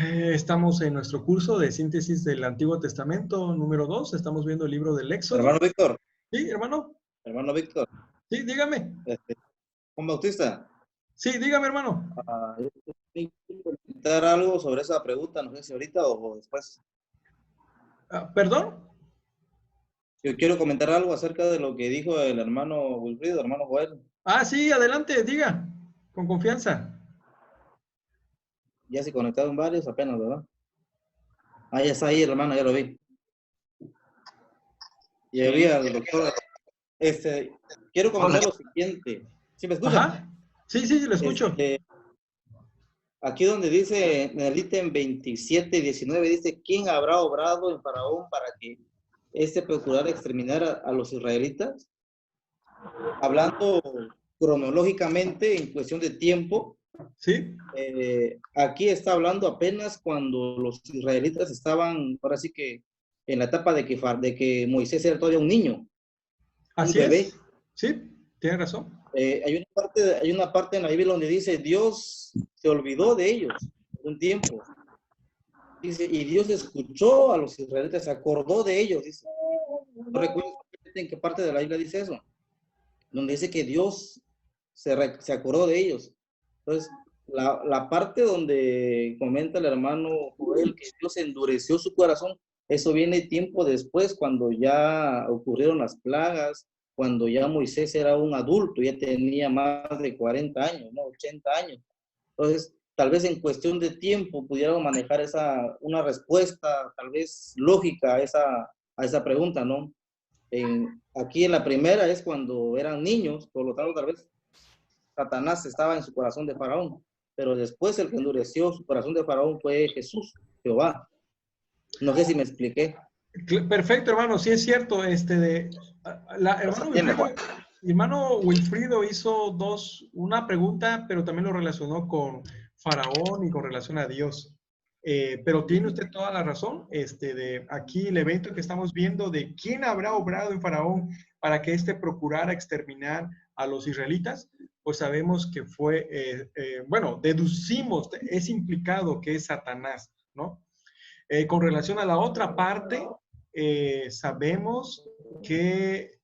Estamos en nuestro curso de síntesis del Antiguo Testamento número 2. Estamos viendo el libro del Éxodo. Hermano Víctor. Sí, hermano. Hermano Víctor. Sí, dígame. Juan Bautista. Sí, dígame, hermano. Yo quiero comentar algo sobre esa pregunta, no sé si ahorita o después. ¿Perdón? Yo quiero comentar algo acerca de lo que dijo el hermano Wilfrido, hermano Joel. Sí, adelante, diga, con confianza. Ya se conectaron varios apenas, ¿verdad? Ya está ahí, hermano, ya lo vi. Ya vi al doctor. Quiero comentar lo siguiente. ¿Sí me escucha? Ajá. Sí, lo escucho. Aquí donde dice, en el ítem 27-19, dice, ¿quién habrá obrado en Faraón para que procurara exterminar a los israelitas? Hablando cronológicamente, en cuestión de tiempo, sí. Aquí está hablando apenas cuando los israelitas estaban, ahora sí que, en la etapa de que Moisés era todavía un niño, un bebé. Es. Sí, tiene razón. Hay una parte en la Biblia donde dice, Dios se olvidó de ellos un tiempo. Dice, y Dios escuchó a los israelitas, se acordó de ellos. Dice, no recuerdo en qué parte de la Biblia dice eso, donde dice que Dios se acordó de ellos. Entonces, la parte donde comenta el hermano Joel que Dios endureció su corazón, eso viene tiempo después, cuando ya ocurrieron las plagas, cuando ya Moisés era un adulto, ya tenía más de 40 años, ¿no? 80 años. Entonces, tal vez en cuestión de tiempo pudieran manejar una respuesta tal vez lógica a esa pregunta, ¿no? Aquí en la primera es cuando eran niños, por lo tanto tal vez Satanás estaba en su corazón de Faraón, pero después el que endureció su corazón de Faraón fue Jesús, Jehová. No sé si me expliqué. Perfecto, hermano, sí es cierto. Hermano Wilfrido hizo una pregunta, pero también lo relacionó con Faraón y con relación a Dios. Pero tiene usted toda la razón. Aquí el evento que estamos viendo de quién habrá obrado en Faraón para que procurara exterminar a los israelitas, pues sabemos que fue, deducimos, es implicado que es Satanás, ¿no? Con relación a la otra parte, sabemos que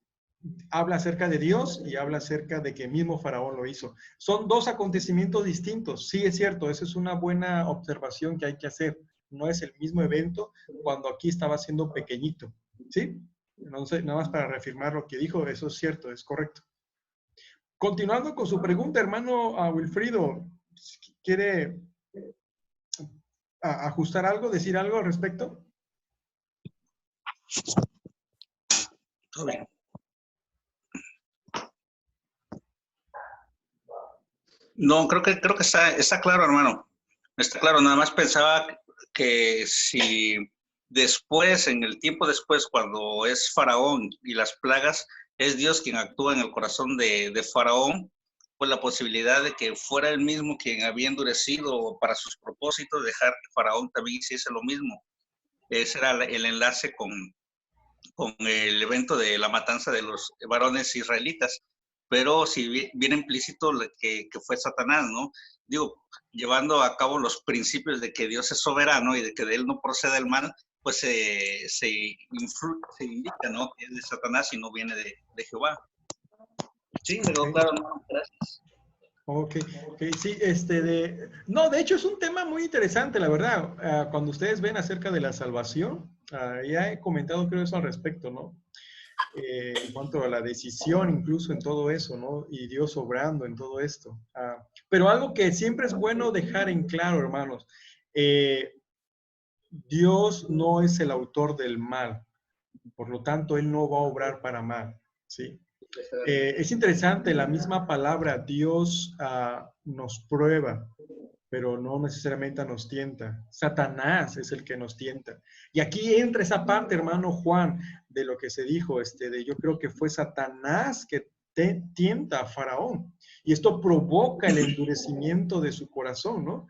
habla acerca de Dios y habla acerca de que mismo Faraón lo hizo. Son dos acontecimientos distintos. Sí, es cierto, esa es una buena observación que hay que hacer. No es el mismo evento cuando aquí estaba siendo pequeñito. ¿Sí? Entonces, nada más para reafirmar lo que dijo, eso es cierto, es correcto. Continuando con su pregunta, hermano Wilfrido, ¿quiere ajustar algo, decir algo al respecto? No, creo que está claro, hermano. Está claro, nada más pensaba que si después, en el tiempo después, cuando es Faraón y las plagas, es Dios quien actúa en el corazón de Faraón, pues la posibilidad de que fuera él mismo quien había endurecido para sus propósitos, dejar que Faraón también hiciese lo mismo. Ese era el enlace con el evento de la matanza de los varones israelitas. Pero si viene implícito que fue Satanás, ¿no? Digo, llevando a cabo los principios de que Dios es soberano y de que de él no procede el mal, pues se indica, ¿no? Que es de Satanás y no viene de Jehová. Sí, me quedó claro, ¿no? Gracias. Ok, sí, no, de hecho es un tema muy interesante, la verdad. Cuando ustedes ven acerca de la salvación, ya he comentado creo eso al respecto, ¿no? En cuanto a la decisión, incluso en todo eso, ¿no? Y Dios obrando en todo esto. Pero algo que siempre es bueno dejar en claro, hermanos, Dios no es el autor del mal, por lo tanto, Él no va a obrar para mal, ¿sí? Es interesante, la misma palabra Dios nos prueba, pero no necesariamente nos tienta. Satanás es el que nos tienta. Y aquí entra esa parte, hermano Juan, de lo que se dijo, yo creo que fue Satanás que tienta a Faraón. Y esto provoca el endurecimiento de su corazón, ¿no?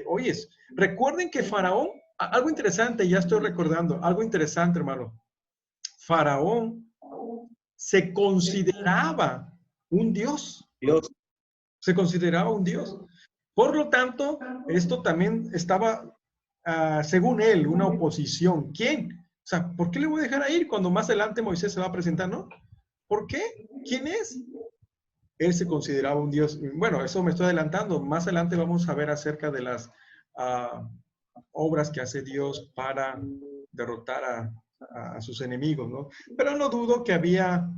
Oyes, recuerden que Faraón, algo interesante, ya estoy recordando, algo interesante, hermano. Faraón se consideraba un dios. Se consideraba un dios. Por lo tanto, esto también estaba según él, una oposición. ¿Quién? O sea, ¿por qué le voy a dejar ir cuando más adelante Moisés se va a presentar, no? ¿Por qué? ¿Quién es? Él se consideraba un Dios. Bueno, eso me estoy adelantando. Más adelante vamos a ver acerca de las obras que hace Dios para derrotar a sus enemigos, ¿no? Pero no dudo que había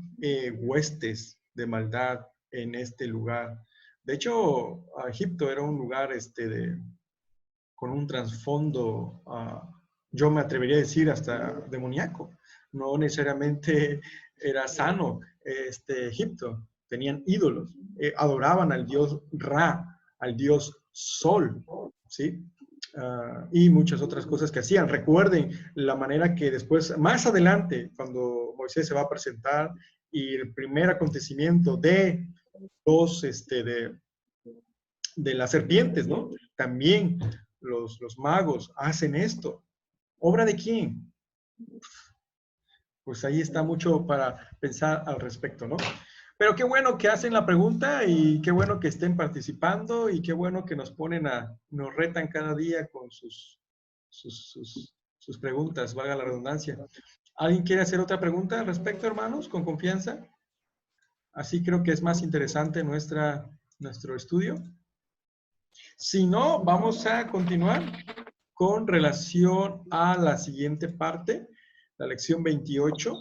huestes de maldad en este lugar. De hecho, Egipto era un lugar con un trasfondo, yo me atrevería a decir hasta demoníaco. No necesariamente era sano Egipto. Tenían ídolos, adoraban al dios Ra, al dios Sol, ¿sí? Y muchas otras cosas que hacían. Recuerden la manera que después, más adelante, cuando Moisés se va a presentar y el primer acontecimiento de los, de las serpientes, ¿no? También los magos hacen esto. ¿Obra de quién? Pues ahí está mucho para pensar al respecto, ¿no? Pero qué bueno que hacen la pregunta y qué bueno que estén participando y qué bueno que nos ponen nos retan cada día con sus preguntas, valga la redundancia. ¿Alguien quiere hacer otra pregunta al respecto, hermanos, con confianza? Así creo que es más interesante nuestro estudio. Si no, vamos a continuar con relación a la siguiente parte, la lección 28.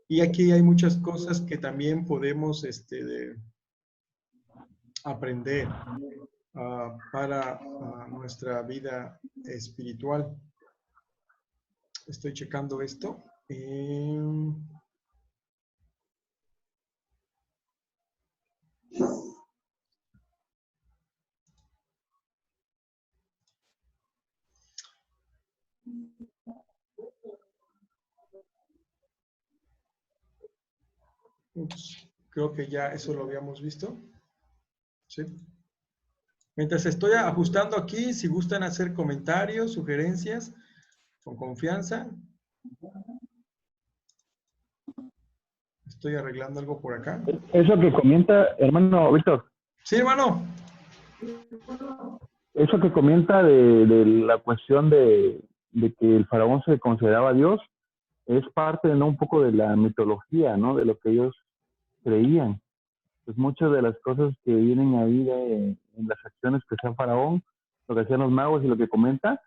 Y aquí hay muchas cosas que también podemos aprender para nuestra vida espiritual. Estoy checando esto. Ups, creo que ya eso lo habíamos visto. ¿Sí? Mientras estoy ajustando aquí, si gustan hacer comentarios, sugerencias, con confianza. Estoy arreglando algo por acá. Eso que comenta, hermano Víctor. Sí, hermano. Eso que comenta de la cuestión de que el faraón se consideraba Dios, es parte, ¿no?, un poco de la mitología, ¿no?, de lo que ellos creían. Pues muchas de las cosas que vienen ahí en las acciones que hacía Faraón, lo que hacían los magos y lo que comenta,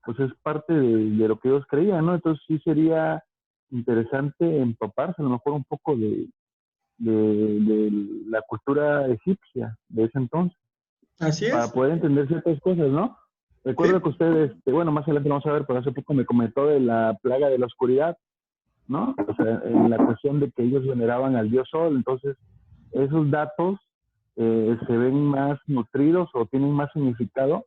pues es parte de lo que ellos creían, ¿no? Entonces sí sería interesante empaparse a lo mejor un poco de la cultura egipcia de ese entonces. Así es. Para poder entender ciertas cosas, ¿no? Recuerdo que ustedes, bueno, más adelante vamos a ver, pero hace poco me comentó de la plaga de la oscuridad, ¿no? O sea, en la cuestión de que ellos veneraban al dios Sol. Entonces, esos datos se ven más nutridos o tienen más significado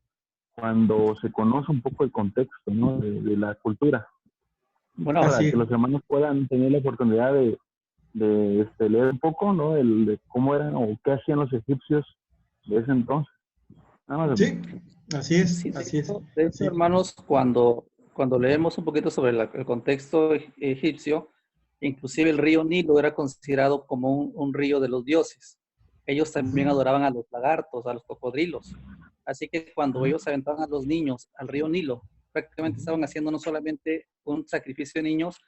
cuando se conoce un poco el contexto, ¿no?, de la cultura. Bueno, para que los hermanos puedan tener la oportunidad de leer un poco, ¿no?, de cómo eran o qué hacían los egipcios de ese entonces. Nada más. Sí, así es, sí, así es. De hecho, hermanos, cuando leemos un poquito sobre el contexto egipcio, inclusive el río Nilo era considerado como un río de los dioses. Ellos también adoraban a los lagartos, a los cocodrilos. Así que cuando ellos aventaban a los niños al río Nilo, prácticamente estaban haciendo no solamente un sacrificio de niños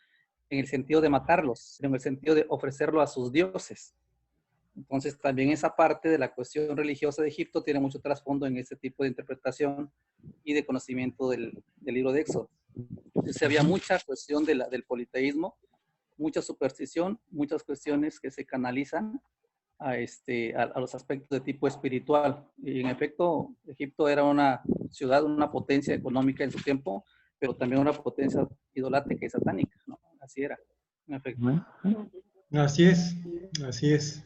en el sentido de matarlos, sino en el sentido de ofrecerlo a sus dioses. Entonces, también esa parte de la cuestión religiosa de Egipto tiene mucho trasfondo en este tipo de interpretación y de conocimiento del libro de Éxodo. Entonces, había mucha cuestión del politeísmo, mucha superstición, muchas cuestiones que se canalizan a los aspectos de tipo espiritual. Y en efecto, Egipto era una ciudad, una potencia económica en su tiempo, pero también una potencia idolátrica y satánica, ¿no? Así era, en efecto. Así es, así es.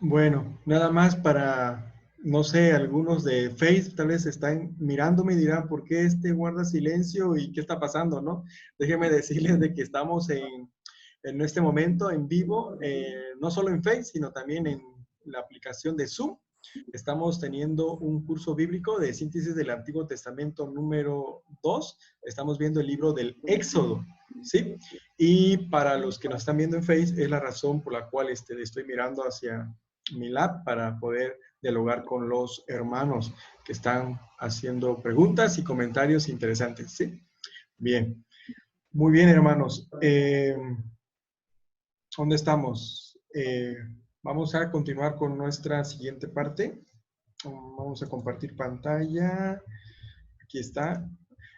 Bueno, nada más para, no sé, algunos de Facebook tal vez están mirándome y dirán, ¿por qué guarda silencio y qué está pasando, no? Déjenme decirles de que estamos en este momento en vivo, no solo en Facebook, sino también en la aplicación de Zoom. Estamos teniendo un curso bíblico de síntesis del Antiguo Testamento número 2. Estamos viendo el libro del Éxodo, ¿sí? Y para los que nos están viendo en Facebook, es la razón por la cual estoy mirando hacia mi lab para poder dialogar con los hermanos que están haciendo preguntas y comentarios interesantes, ¿sí? Bien. Muy bien, hermanos. ¿Dónde estamos? Vamos a continuar con nuestra siguiente parte. Vamos a compartir pantalla. Aquí está.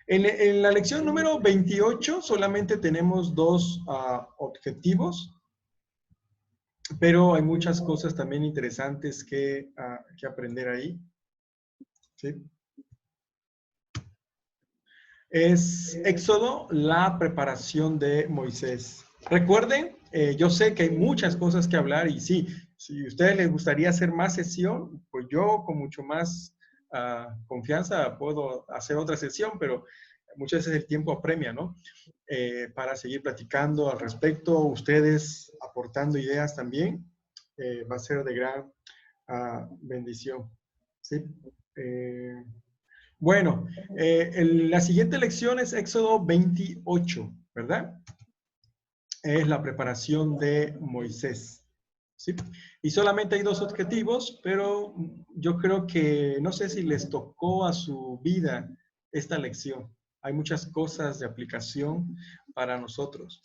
En la lección número 28 solamente tenemos dos objetivos, pero hay muchas cosas también interesantes que aprender ahí. ¿Sí? Es Éxodo, la preparación de Moisés. Recuerden, yo sé que hay muchas cosas que hablar y sí, si a ustedes les gustaría hacer más sesión, pues yo con mucho más confianza puedo hacer otra sesión, pero muchas veces el tiempo apremia, ¿no? Para seguir platicando al respecto, ustedes aportando ideas también, va a ser de gran bendición. ¿Sí? Bueno, la siguiente lección es Éxodo 28, ¿verdad? Es la preparación de Moisés, ¿sí? Y solamente hay dos objetivos, pero yo creo que no sé si les tocó a su vida esta lección. Hay muchas cosas de aplicación para nosotros.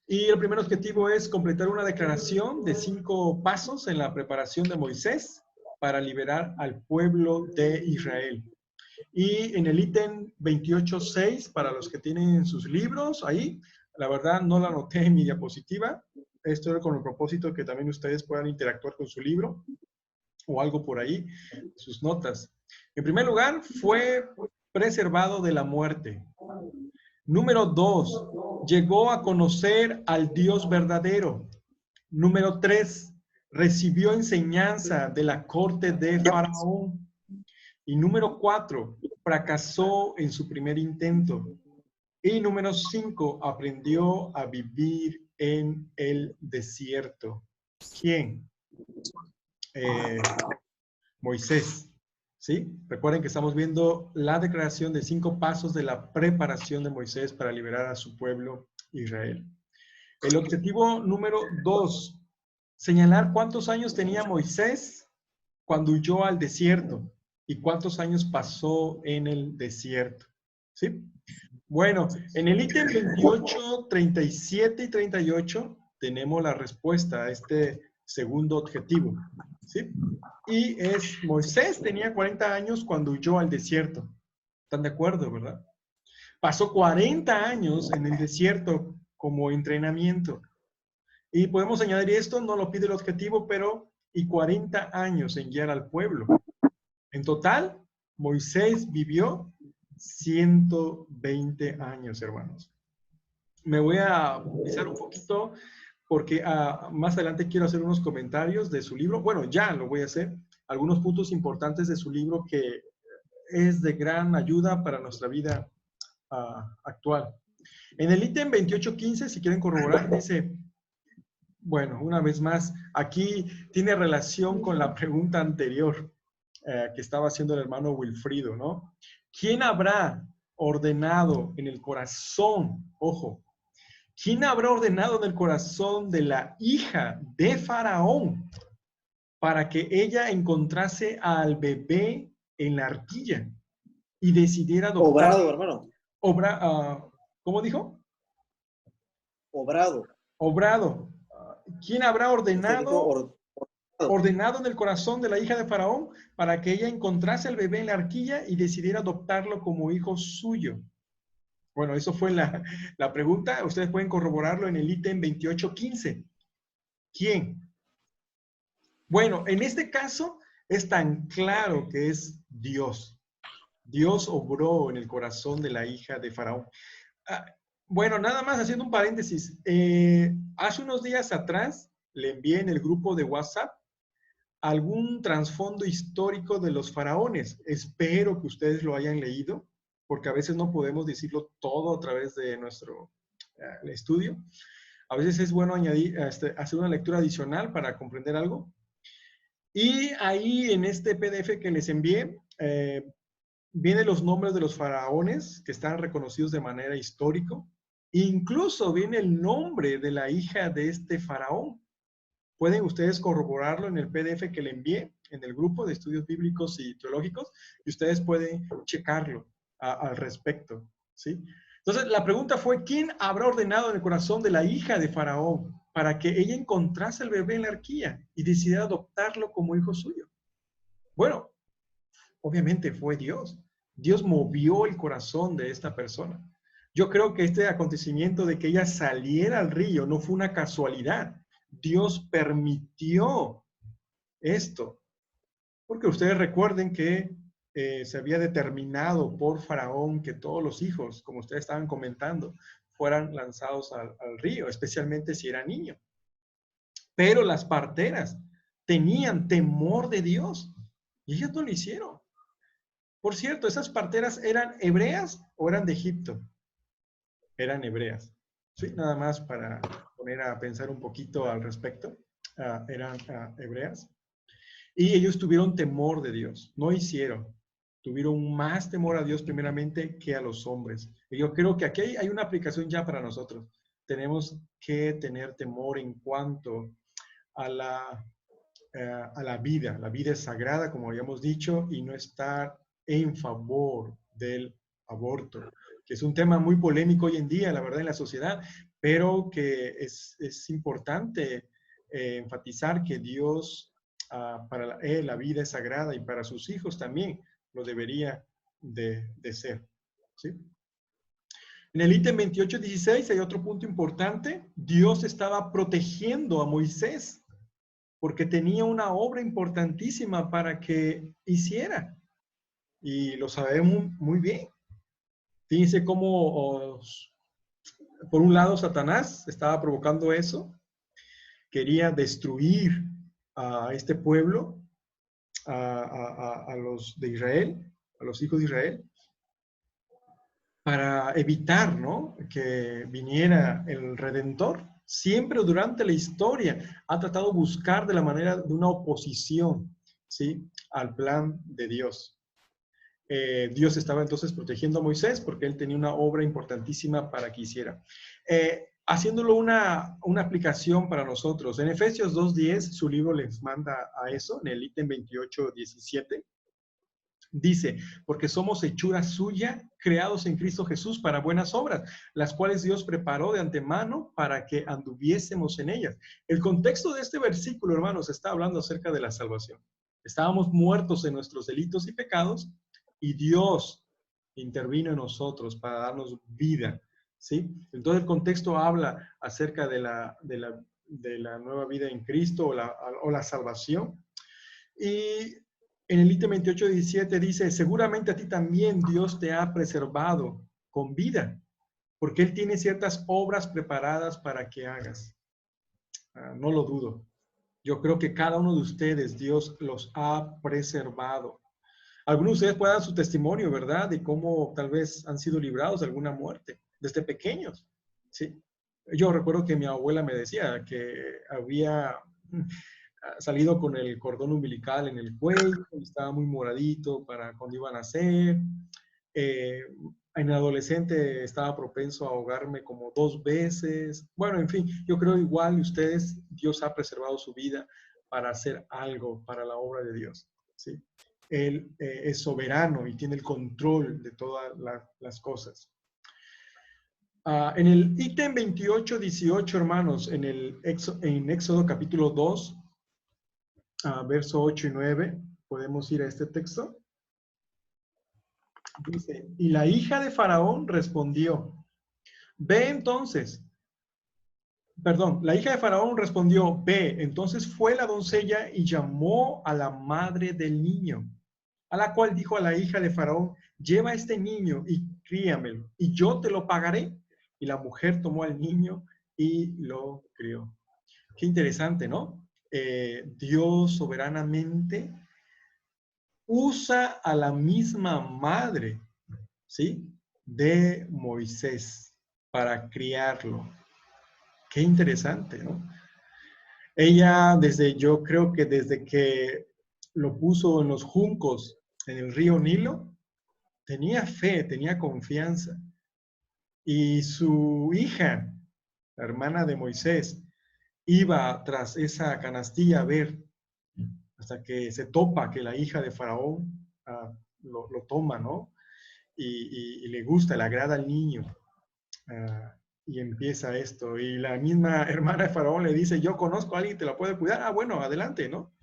Y el primer objetivo es completar una declaración de 5 pasos en la preparación de Moisés para liberar al pueblo de Israel. Y en el ítem 28.6, para los que tienen sus libros ahí, la verdad no la anoté en mi diapositiva. Esto era con el propósito que también ustedes puedan interactuar con su libro o algo por ahí, sus notas. En primer lugar, fue preservado de la muerte. Número 2, llegó a conocer al Dios verdadero. Número 3, recibió enseñanza de la corte de Faraón. Y número 4, fracasó en su primer intento. Y número 5, aprendió a vivir en el desierto. ¿Quién? Moisés. ¿Sí? Recuerden que estamos viendo la declaración de 5 pasos de la preparación de Moisés para liberar a su pueblo Israel. El objetivo número 2, señalar cuántos años tenía Moisés cuando huyó al desierto y cuántos años pasó en el desierto. ¿Sí? Bueno, en el ítem 28, 37 y 38 tenemos la respuesta a este segundo objetivo. ¿Sí? Y es, Moisés tenía 40 años cuando huyó al desierto. ¿Están de acuerdo, verdad? Pasó 40 años en el desierto como entrenamiento. Y podemos añadir esto, no lo pide el objetivo, pero y 40 años en guiar al pueblo. En total, Moisés vivió 120 años, hermanos. Me voy a pisar un poquito porque más adelante quiero hacer unos comentarios de su libro. Bueno, ya lo voy a hacer. Algunos puntos importantes de su libro que es de gran ayuda para nuestra vida actual. En el ítem 28.15, si quieren corroborar, dice, bueno, una vez más, aquí tiene relación con la pregunta anterior que estaba haciendo el hermano Wilfrido, ¿no? ¿Quién habrá ordenado en el corazón, ojo, quién habrá ordenado en el corazón de la hija de Faraón para que ella encontrase al bebé en la arquilla y decidiera adoptar? Obrado, hermano. ¿Cómo dijo? Obrado. Obrado. ¿Quién habrá ordenado ordenado en el corazón de la hija de Faraón para que ella encontrase al bebé en la arquilla y decidiera adoptarlo como hijo suyo? Bueno, eso fue la pregunta. Ustedes pueden corroborarlo en el ítem 28.15. ¿Quién? Bueno, en este caso es tan claro que es Dios. Dios obró en el corazón de la hija de Faraón. Bueno, nada más haciendo un paréntesis. Hace unos días atrás le envié en el grupo de WhatsApp algún trasfondo histórico de los faraones. Espero que ustedes lo hayan leído, porque a veces no podemos decirlo todo a través de nuestro estudio. A veces es bueno añadir, hacer una lectura adicional para comprender algo. Y ahí en este PDF que les envié, vienen los nombres de los faraones que están reconocidos de manera histórica. Incluso viene el nombre de la hija de este faraón. Pueden ustedes corroborarlo en el PDF que le envié. en el grupo de estudios bíblicos y teológicos y ustedes pueden checarlo al respecto, ¿sí? Entonces, la pregunta fue, ¿quién habrá ordenado en el corazón de la hija de Faraón para que ella encontrase el bebé en la arquía y decidiera adoptarlo como hijo suyo? Bueno, obviamente fue Dios. Dios movió el corazón de esta persona. Yo creo que este acontecimiento de que ella saliera al río no fue una casualidad. Dios permitió esto. Porque ustedes recuerden que se había determinado por Faraón que todos los hijos, como ustedes estaban comentando, fueran lanzados al río, especialmente si era niño. Pero las parteras tenían temor de Dios y ellas no lo hicieron. Por cierto, ¿esas parteras eran hebreas o eran de Egipto? Eran hebreas. Sí, nada más para poner a pensar un poquito al respecto. Eran hebreas. Y ellos tuvieron temor de Dios, no hicieron. Tuvieron más temor a Dios primeramente que a los hombres. Y yo creo que aquí hay una aplicación ya para nosotros. Tenemos que tener temor en cuanto a la vida. La vida es sagrada, como habíamos dicho, y no estar en favor del aborto, que es un tema muy polémico hoy en día, la verdad, en la sociedad, pero que es importante enfatizar que Dios para la vida es sagrada y para sus hijos también lo debería de ser. ¿Sí? En el ítem 28.16 hay otro punto importante. Dios estaba protegiendo a Moisés porque tenía una obra importantísima para que hiciera. Y lo sabemos muy bien. Fíjense cómo, por un lado, Satanás estaba provocando eso. Quería destruir a este pueblo, a los de Israel, a los hijos de Israel, para evitar, ¿no?, que viniera el Redentor. Siempre durante la historia ha tratado de buscar de la manera de una oposición, ¿sí?, al plan de Dios. Dios estaba entonces protegiendo a Moisés porque él tenía una obra importantísima para que hiciera. Haciéndolo una aplicación para nosotros. En Efesios 2.10, su libro les manda a eso, en el ítem 28.17. Dice, porque somos hechura suya, creados en Cristo Jesús para buenas obras, las cuales Dios preparó de antemano para que anduviésemos en ellas. El contexto de este versículo, hermanos, está hablando acerca de la salvación. Estábamos muertos en nuestros delitos y pecados y Dios intervino en nosotros para darnos vida, ¿sí? Entonces el contexto habla acerca de la nueva vida en Cristo o la salvación. Y en el ítem 28.17 dice, seguramente a ti también Dios te ha preservado con vida, porque Él tiene ciertas obras preparadas para que hagas. No lo dudo. Yo creo que cada uno de ustedes, Dios los ha preservado. Algunos de ustedes pueden dar su testimonio, ¿verdad?, de cómo tal vez han sido librados de alguna muerte, desde pequeños, ¿sí? Yo recuerdo que mi abuela me decía que había salido con el cordón umbilical en el cuello, y estaba muy moradito para cuando iban a nacer. En adolescente estaba propenso a ahogarme como 2 veces. Bueno, en fin, yo creo igual ustedes, Dios ha preservado su vida para hacer algo para la obra de Dios, ¿sí? Él es soberano y tiene el control de todas las cosas. En el ítem 28.18, hermanos, en Éxodo capítulo 2, verso 8 y 9, podemos ir a este texto. Dice, y la hija de Faraón respondió, ve entonces, perdón, la hija de Faraón respondió, ve, entonces fue la doncella y llamó a la madre del niño, a la cual dijo a la hija de Faraón, lleva a este niño y críamelo, y yo te lo pagaré. Y la mujer tomó al niño y lo crió. Qué interesante, ¿no? Dios soberanamente usa a la misma madre, ¿sí?, de Moisés para criarlo. Qué interesante, ¿no? Ella, yo creo que desde que lo puso en los juncos en el río Nilo, tenía fe, tenía confianza. Y su hija, la hermana de Moisés, iba tras esa canastilla a ver hasta que se topa que la hija de Faraón lo toma, ¿no? Y le gusta, le agrada al niño. Y empieza esto. Y la misma hermana de Faraón le dice, yo conozco a alguien que te la puede cuidar. Ah, bueno, adelante, ¿no?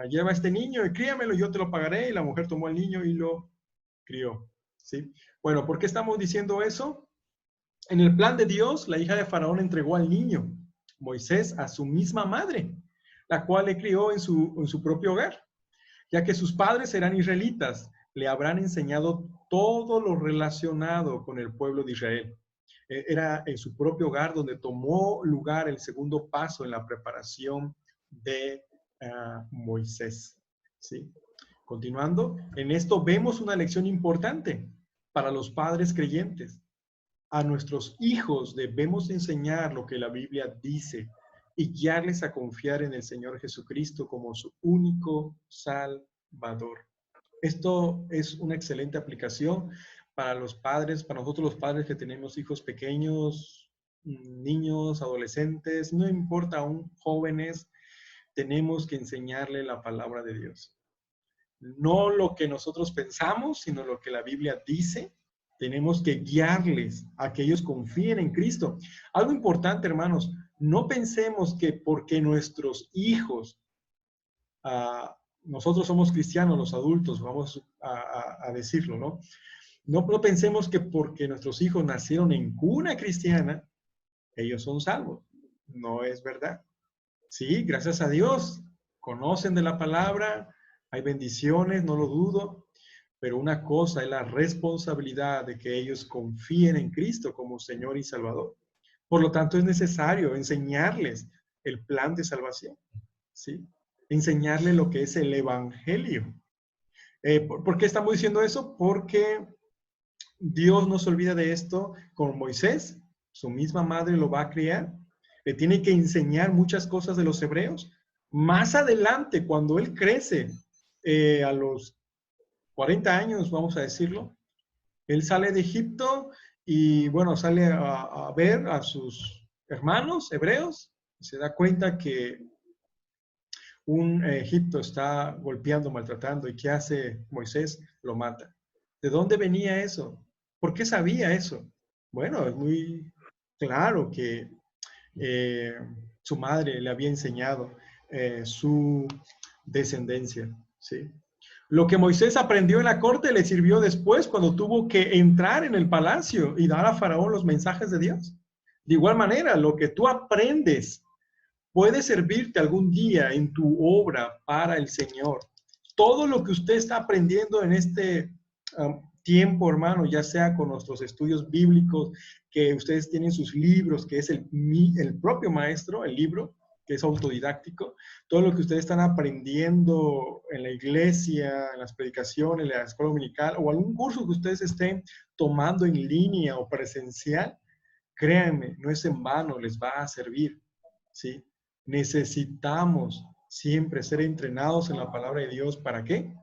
Lleva a este niño y críamelo, yo te lo pagaré. Y la mujer tomó al niño y lo crió, ¿sí? Bueno, ¿por qué estamos diciendo eso? En el plan de Dios, la hija de Faraón entregó al niño, Moisés, a su misma madre, la cual le crió en su propio hogar. Ya que sus padres eran israelitas, le habrán enseñado todo lo relacionado con el pueblo de Israel. Era en su propio hogar donde tomó lugar el segundo paso en la preparación de Moisés. ¿Sí? Continuando, en esto vemos una lección importante para los padres creyentes. A nuestros hijos debemos enseñar lo que la Biblia dice y guiarles a confiar en el Señor Jesucristo como su único Salvador. Esto es una excelente aplicación para los padres, para nosotros los padres que tenemos hijos pequeños, niños, adolescentes, no importa aún jóvenes, tenemos que enseñarle la palabra de Dios. No lo que nosotros pensamos, sino lo que la Biblia dice. Tenemos que guiarles a que ellos confíen en Cristo. Algo importante, hermanos, no pensemos que porque nuestros hijos, nosotros somos cristianos, los adultos, vamos a decirlo, ¿no? No pensemos que porque nuestros hijos nacieron en cuna cristiana, ellos son salvos. No es verdad. Sí, gracias a Dios, conocen de la palabra, hay bendiciones, no lo dudo, pero una cosa es la responsabilidad de que ellos confíen en Cristo como Señor y Salvador. Por lo tanto, es necesario enseñarles el plan de salvación, ¿sí? Enseñarles lo que es el Evangelio. ¿Por qué estamos diciendo eso? Porque Dios no se olvida de esto con Moisés, su misma madre lo va a criar, le tiene que enseñar muchas cosas de los hebreos. Más adelante, cuando él crece, a los 40 años, vamos a decirlo, él sale de Egipto y, bueno, sale a ver a sus hermanos hebreos, y se da cuenta que un Egipto está golpeando, maltratando, y ¿qué hace Moisés? Lo mata. ¿De dónde venía eso? ¿Por qué sabía eso? Bueno, es muy claro que su madre le había enseñado su descendencia, ¿sí? Lo que Moisés aprendió en la corte le sirvió después cuando tuvo que entrar en el palacio y dar a Faraón los mensajes de Dios. De igual manera, lo que tú aprendes puede servirte algún día en tu obra para el Señor. Todo lo que usted está aprendiendo en este tiempo, hermano, ya sea con nuestros estudios bíblicos, que ustedes tienen sus libros, que es el propio maestro, el libro, que es autodidáctico, todo lo que ustedes están aprendiendo en la iglesia, en las predicaciones, en la escuela dominical, o algún curso que ustedes estén tomando en línea o presencial, créanme, no es en vano, les va a servir, ¿sí? Necesitamos siempre ser entrenados en la palabra de Dios. ¿Para qué?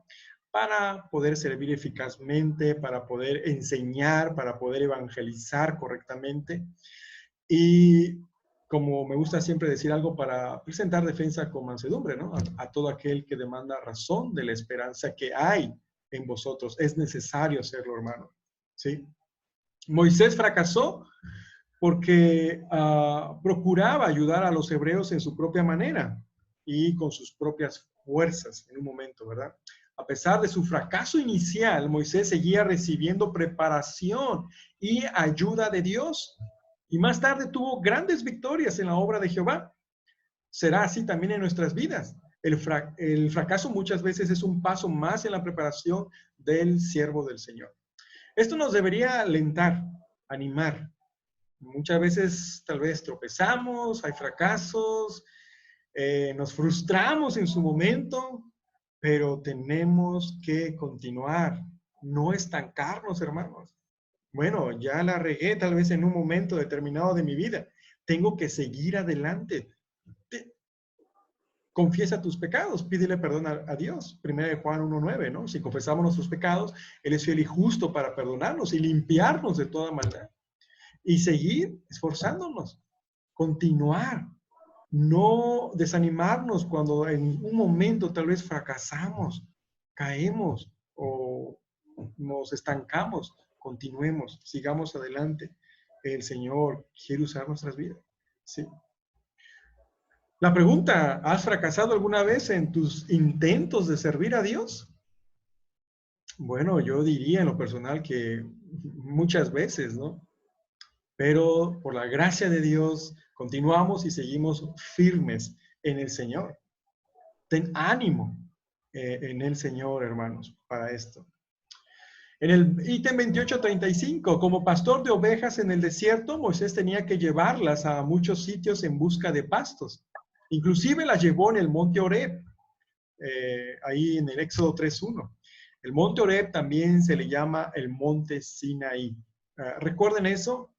Para poder servir eficazmente, para poder enseñar, para poder evangelizar correctamente. Y como me gusta siempre decir algo, para presentar defensa con mansedumbre, ¿no? A todo aquel que demanda razón de la esperanza que hay en vosotros. Es necesario hacerlo, hermano. ¿Sí? Moisés fracasó porque procuraba ayudar a los hebreos en su propia manera y con sus propias fuerzas en un momento, ¿verdad? A pesar de su fracaso inicial, Moisés seguía recibiendo preparación y ayuda de Dios. Y más tarde tuvo grandes victorias en la obra de Jehová. Será así también en nuestras vidas. El fracaso muchas veces es un paso más en la preparación del siervo del Señor. Esto nos debería alentar, animar. Muchas veces tal vez tropezamos, hay fracasos, nos frustramos en su momento, pero tenemos que continuar, no estancarnos, hermanos. Bueno, ya la regué tal vez en un momento determinado de mi vida. Tengo que seguir adelante. Confiesa tus pecados, pídele perdón a Dios. 1 Juan 1:9, ¿no? Si confesamos nuestros pecados, Él es fiel y justo para perdonarnos y limpiarnos de toda maldad. Y seguir esforzándonos, continuar. No desanimarnos cuando en un momento tal vez fracasamos, caemos o nos estancamos. Continuemos, sigamos adelante. El Señor quiere usar nuestras vidas. Sí. La pregunta, ¿has fracasado alguna vez en tus intentos de servir a Dios? Bueno, yo diría en lo personal que muchas veces, ¿no? Pero por la gracia de Dios continuamos y seguimos firmes en el Señor. Ten ánimo en el Señor, hermanos, para esto. En el ítem 28:35, como pastor de ovejas en el desierto, Moisés tenía que llevarlas a muchos sitios en busca de pastos. Inclusive las llevó en el monte Horeb, ahí en el Éxodo 3:1. El monte Horeb también se le llama el monte Sinaí. Recuerden eso,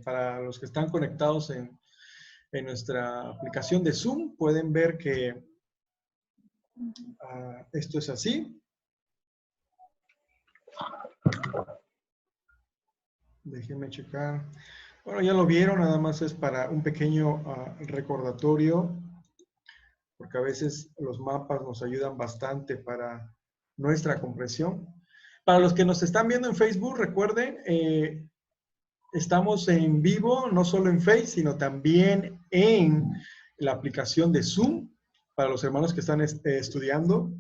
para los que están conectados en nuestra aplicación de Zoom, pueden ver que esto es así. Déjenme checar. Bueno, ya lo vieron, nada más es para un pequeño recordatorio, porque a veces los mapas nos ayudan bastante para nuestra comprensión. Para los que nos están viendo en Facebook, recuerden, estamos en vivo, no solo en Facebook, sino también en la aplicación de Zoom, para los hermanos que están estudiando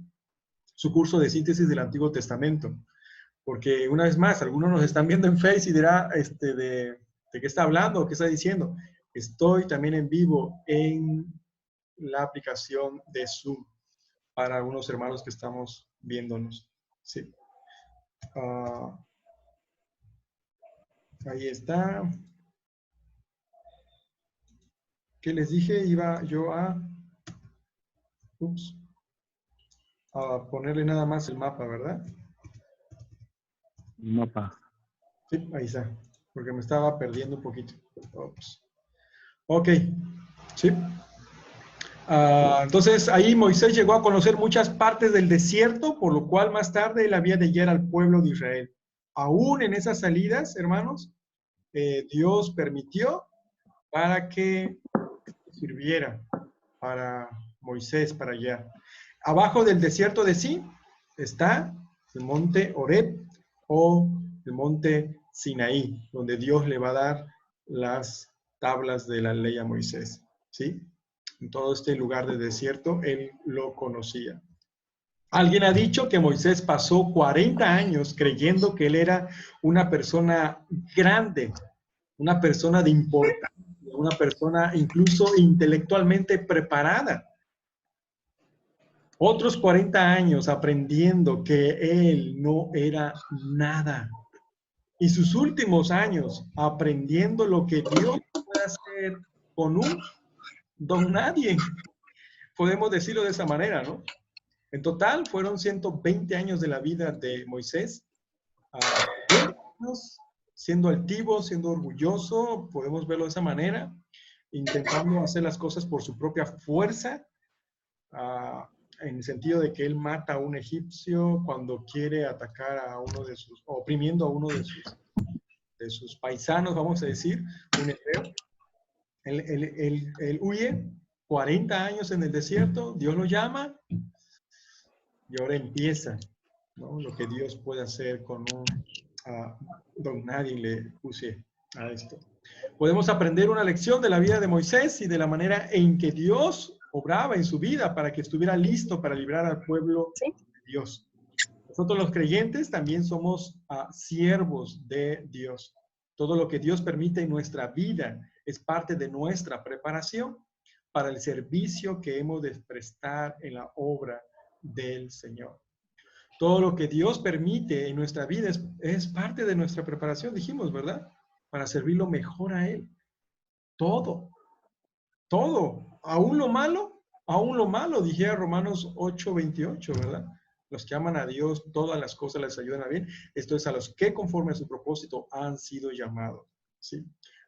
su curso de síntesis del Antiguo Testamento. Porque una vez más, algunos nos están viendo en Facebook y dirá, ¿de qué está hablando? ¿Qué está diciendo? Estoy también en vivo en la aplicación de Zoom para algunos hermanos que estamos viéndonos. Sí. Ahí está. ¿Qué les dije? Iba yo a ponerle nada más el mapa, ¿verdad? Mapa. Sí, ahí está. Porque me estaba perdiendo un poquito. Ups. Ok. Sí. Entonces ahí Moisés llegó a conocer muchas partes del desierto, por lo cual más tarde él había de guiar al pueblo de Israel. Aún en esas salidas, hermanos, Dios permitió para que sirviera para Moisés para guiar. Abajo del desierto de Sin está el monte Horeb o el monte Sinaí, donde Dios le va a dar las tablas de la ley a Moisés. ¿Sí? En todo este lugar de desierto, él lo conocía. Alguien ha dicho que Moisés pasó 40 años creyendo que él era una persona grande, una persona de importancia, una persona incluso intelectualmente preparada. Otros 40 años aprendiendo que él no era nada. Y sus últimos años aprendiendo lo que Dios puede hacer con un don nadie. Podemos decirlo de esa manera, ¿no? En total fueron 120 años de la vida de Moisés, siendo altivo, siendo orgulloso, podemos verlo de esa manera, intentando hacer las cosas por su propia fuerza, en el sentido de que él mata a un egipcio cuando quiere atacar a uno de sus, oprimiendo a uno de sus paisanos, vamos a decir, un hebreo. Él huye 40 años en el desierto, Dios lo llama y ahora empieza, ¿no? Lo que Dios puede hacer con un don nadie le use a esto. Podemos aprender una lección de la vida de Moisés y de la manera en que Dios obraba en su vida para que estuviera listo para librar al pueblo de Dios. Nosotros los creyentes también somos siervos de Dios. Todo lo que Dios permite en nuestra vida es parte de nuestra preparación para el servicio que hemos de prestar en la obra del Señor. Todo lo que Dios permite en nuestra vida es parte de nuestra preparación, dijimos, ¿verdad? Para servirlo mejor a Él. Todo, aún lo malo, dije a Romanos 8:28, ¿verdad? Los que aman a Dios, todas las cosas les ayudan a bien. Esto es a los que conforme a su propósito han sido llamados, ¿sí?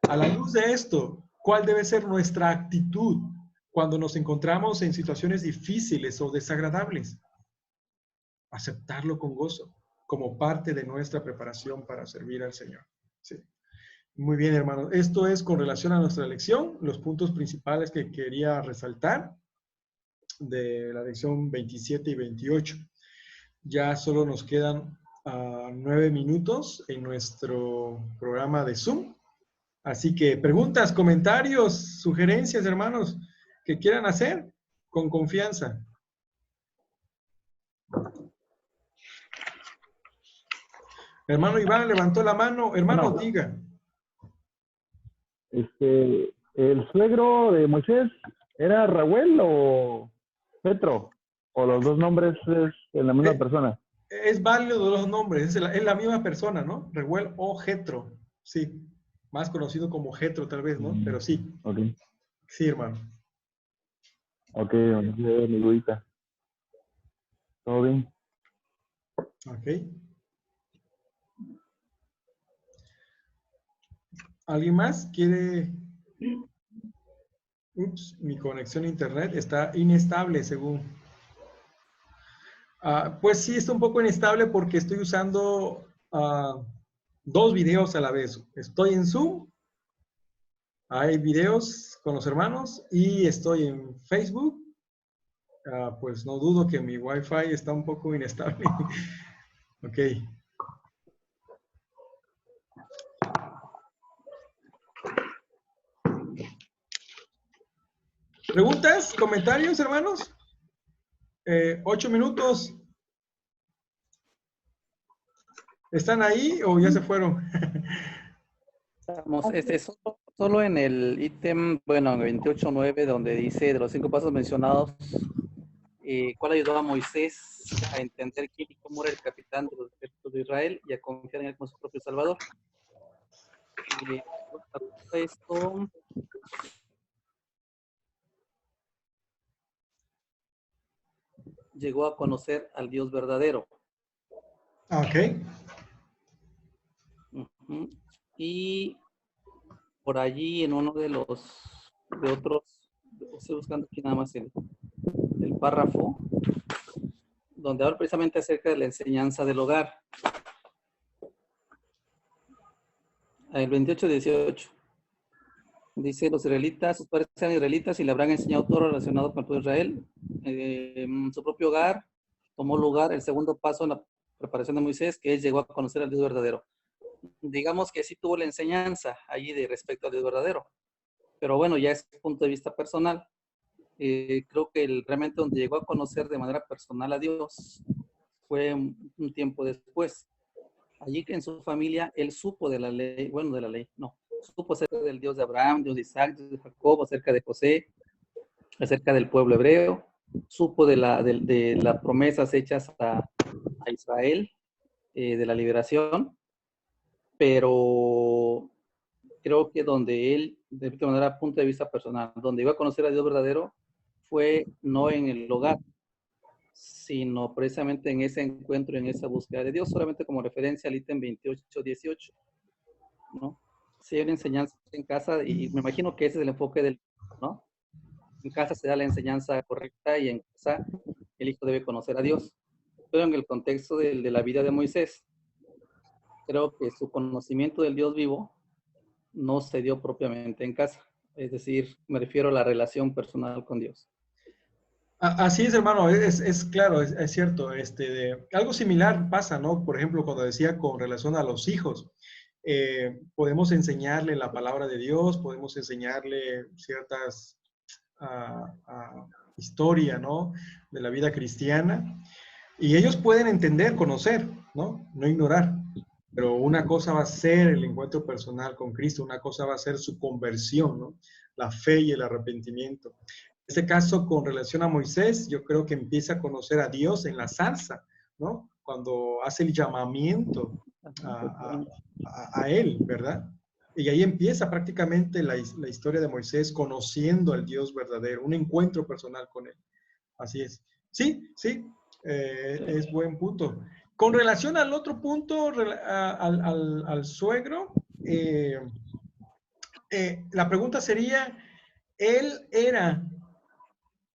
A la luz de esto, ¿cuál debe ser nuestra actitud cuando nos encontramos en situaciones difíciles o desagradables? Aceptarlo con gozo, como parte de nuestra preparación para servir al Señor. ¿Sí? Muy bien, hermano. Esto es con relación a nuestra lección, los puntos principales que quería resaltar de la lección 27 y 28. Ya solo nos quedan 9 minutos en nuestro programa de Zoom. Así que preguntas, comentarios, sugerencias, hermanos, que quieran hacer, con confianza. Hermano Iván levantó la mano. Hermano, No. diga. ¿El suegro de Moisés era Raúl o Petro? ¿O los dos nombres es la misma persona? Es válido los nombres, es la misma persona, ¿no? Reuel o Jetro, sí. Más conocido como Jetro, tal vez, ¿no? Pero sí. Ok. Sí, hermano. Ok, mi dudita. ¿Todo bien? Ok. ¿Alguien más quiere? Ups, mi conexión a internet está inestable, según. Pues sí, está un poco inestable porque estoy usando 2 videos a la vez. Estoy en Zoom, hay videos con los hermanos y estoy en Facebook. Pues no dudo que mi Wi-Fi está un poco inestable. Ok. ¿Preguntas? ¿Comentarios, hermanos? 8 minutos. ¿Están ahí o ya se fueron? Estamos, solo en el ítem, bueno, en 28.9, donde dice de los 5 pasos mencionados, ¿cuál ayudó a Moisés a entender quién y cómo era el capitán de los ejércitos de Israel y a confiar en él como su propio Salvador? Esto llegó a conocer al Dios verdadero. Ok. Uh-huh. Y por allí en uno de otros, estoy buscando aquí nada más el párrafo, donde habla precisamente acerca de la enseñanza del hogar. El 28-18. Dice, los israelitas, sus padres eran israelitas y le habrán enseñado todo relacionado con el pueblo de Israel. Su propio hogar tomó lugar el segundo paso en la preparación de Moisés, que él llegó a conocer al Dios verdadero. Digamos que sí tuvo la enseñanza allí de respecto al Dios verdadero. Pero bueno, ya es punto de vista personal. Creo que realmente donde llegó a conocer de manera personal a Dios fue un tiempo después. Allí que en su familia él supo de la ley, bueno, de la ley, no, supo acerca del Dios de Abraham, Dios de Isaac, Dios de Jacob, acerca de José, acerca del pueblo hebreo, supo de las promesas hechas a Israel, de la liberación, pero creo que donde él, de manera punto de vista personal, donde iba a conocer a Dios verdadero, fue no en el hogar, sino precisamente en ese encuentro, en esa búsqueda de Dios, solamente como referencia al ítem 28-18, ¿no? Si hay una enseñanza en casa, y me imagino que ese es el enfoque del, ¿no? En casa se da la enseñanza correcta y en casa el hijo debe conocer a Dios. Pero en el contexto de la vida de Moisés, creo que su conocimiento del Dios vivo no se dio propiamente en casa. Es decir, me refiero a la relación personal con Dios. Así es, hermano, es claro, es cierto. Algo similar pasa, ¿no? Por ejemplo, cuando decía con relación a los hijos, podemos enseñarle la palabra de Dios, podemos enseñarle ciertas historia, ¿no? De la vida cristiana, y ellos pueden entender, conocer, ¿no? No ignorar. Pero una cosa va a ser el encuentro personal con Cristo, una cosa va a ser su conversión, ¿no? La fe y el arrepentimiento. En este caso, con relación a Moisés, yo creo que empieza a conocer a Dios en la zarza, ¿no? Cuando hace el llamamiento a él, ¿verdad? Y ahí empieza prácticamente la historia de Moisés conociendo al Dios verdadero, un encuentro personal con él. Así es. Sí, sí, es buen punto. Con relación al otro punto, al suegro, la pregunta sería, ¿él era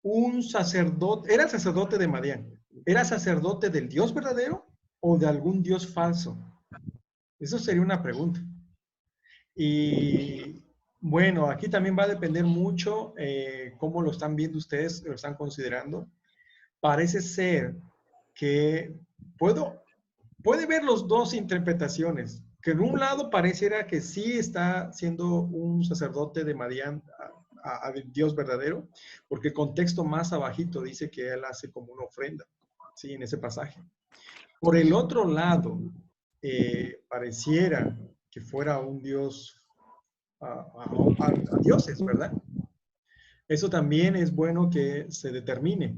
un sacerdote, era el sacerdote de Madián? ¿Era sacerdote del Dios verdadero o de algún Dios falso? Eso sería una pregunta. Y bueno, aquí también va a depender mucho cómo lo están viendo ustedes, lo están considerando. Parece ser que puede ver las dos interpretaciones, que en un lado pareciera que sí está siendo un sacerdote de Madián a Dios verdadero, porque el contexto más abajito dice que él hace como una ofrenda, ¿sí? En ese pasaje. Por el otro lado, pareciera que fuera un Dios a dioses, ¿verdad? Eso también es bueno que se determine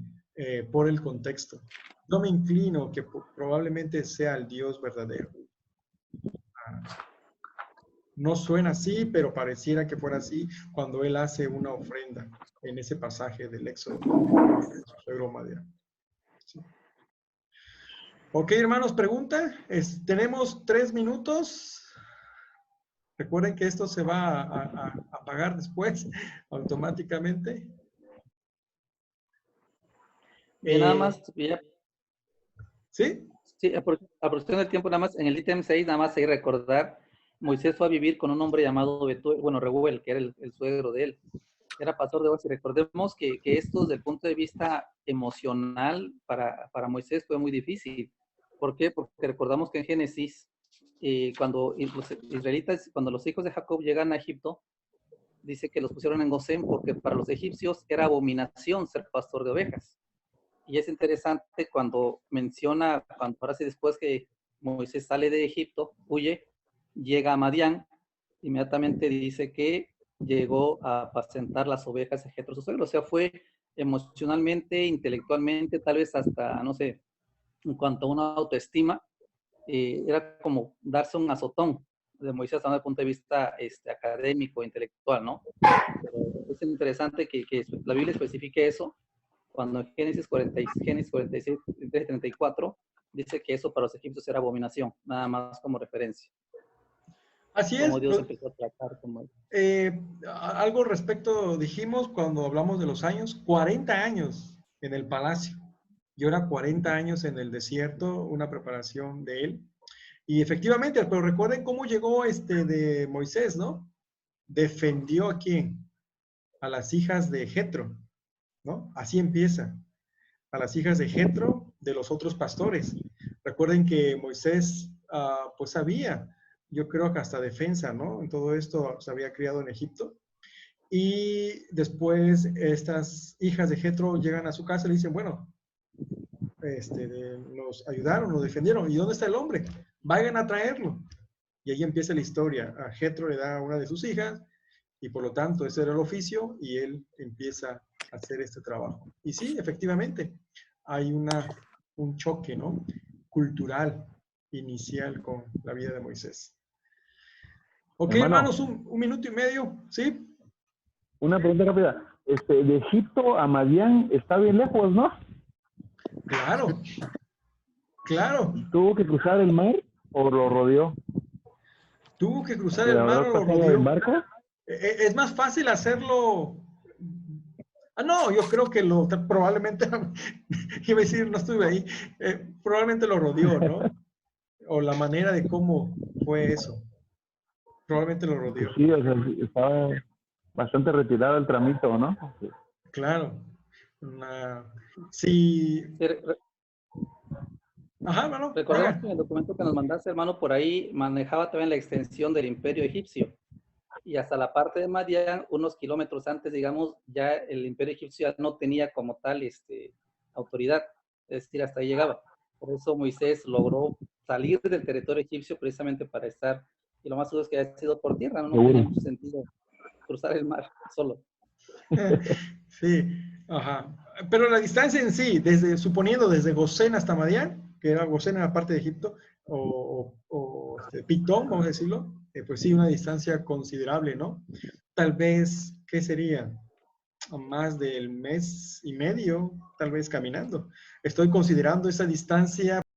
por el contexto. Yo me inclino que probablemente sea el Dios verdadero. No suena así, pero pareciera que fuera así cuando él hace una ofrenda en ese pasaje del Éxodo. Su suegro Madián. Sí. Ok, hermanos, pregunta. Tenemos 3 minutos. Recuerden que esto se va a apagar después automáticamente. Bien, nada más, ya, ¿Sí? sí, aproximación del tiempo, nada más, en el ítem 6, nada más hay recordar, Moisés fue a vivir con un hombre llamado Betuel, bueno, Reuel, que era el suegro de él, era pastor de ovejas, y recordemos que esto desde el punto de vista emocional para Moisés fue muy difícil. ¿Por qué? Porque recordamos que en Génesis, cuando los israelitas, cuando los hijos de Jacob llegan a Egipto, dice que los pusieron en Gosén porque para los egipcios era abominación ser pastor de ovejas. Y es interesante cuando menciona, cuando ahora sí después que Moisés sale de Egipto, huye, llega a Madián, inmediatamente dice que llegó a apacentar las ovejas de Jetro, su suegro. O sea, fue emocionalmente, intelectualmente, tal vez hasta, no sé, en cuanto a una autoestima, era como darse un azotón de Moisés desde el punto de vista académico, intelectual, ¿no? Pero es interesante que la Biblia especifique eso, cuando en Génesis 46, 34, dice que eso para los egipcios era abominación, nada más como referencia. Así Como es. Dios empezó a tratar como... Algo respecto, dijimos cuando hablamos de los años, 40 años en el palacio y ahora 40 años en el desierto, una preparación de él. Y efectivamente, pero recuerden cómo llegó de Moisés, ¿no? Defendió a quién? A las hijas de Jetro, ¿no? Así empieza. A las hijas de Jetro, de los otros pastores. Recuerden que Moisés, pues sabía, yo creo que hasta defensa, ¿no? En todo esto se había criado en Egipto. Y después estas hijas de Jetro llegan a su casa y le dicen, bueno, nos ayudaron, nos defendieron. ¿Y dónde está el hombre? Vayan a traerlo. Y ahí empieza la historia. A Jetro le da una de sus hijas y por lo tanto ese era el oficio y él empieza a hacer este trabajo. Y sí, efectivamente, hay un choque, ¿no? Cultural inicial con la vida de Moisés. Ok, hermanos, un minuto y medio, ¿sí? Una pregunta rápida. De Egipto a Madián está bien lejos, ¿no? Claro, claro. ¿Tuvo que cruzar el mar o lo rodeó? Tuvo que cruzar el mar o lo rodeó. ¿En barco? Es más fácil hacerlo. No, yo creo que probablemente, iba a decir, no estuve ahí, probablemente lo rodeó, ¿no? O la manera de cómo fue eso. Probablemente lo rodeó. Sí, o sea, estaba bastante retirado el tramito, ¿no? Claro. Sí. Ajá, hermano. Recordemos que en el documento que nos mandaste, hermano, por ahí manejaba también la extensión del imperio egipcio. Y hasta la parte de Madián, unos kilómetros antes, digamos, ya el imperio egipcio ya no tenía como tal autoridad. Es decir, hasta ahí llegaba. Por eso Moisés logró salir del territorio egipcio precisamente para estar, y lo más seguro es que haya sido por tierra, no tiene mucho sentido cruzar el mar solo. Sí, ajá. Pero la distancia en sí, suponiendo desde Gosén hasta Madián, que era Gosén en la parte de Egipto, o Pitón, vamos a decirlo, pues sí, una distancia considerable, ¿no? Tal vez, ¿qué sería? Más del mes y medio, tal vez caminando. Estoy considerando esa distancia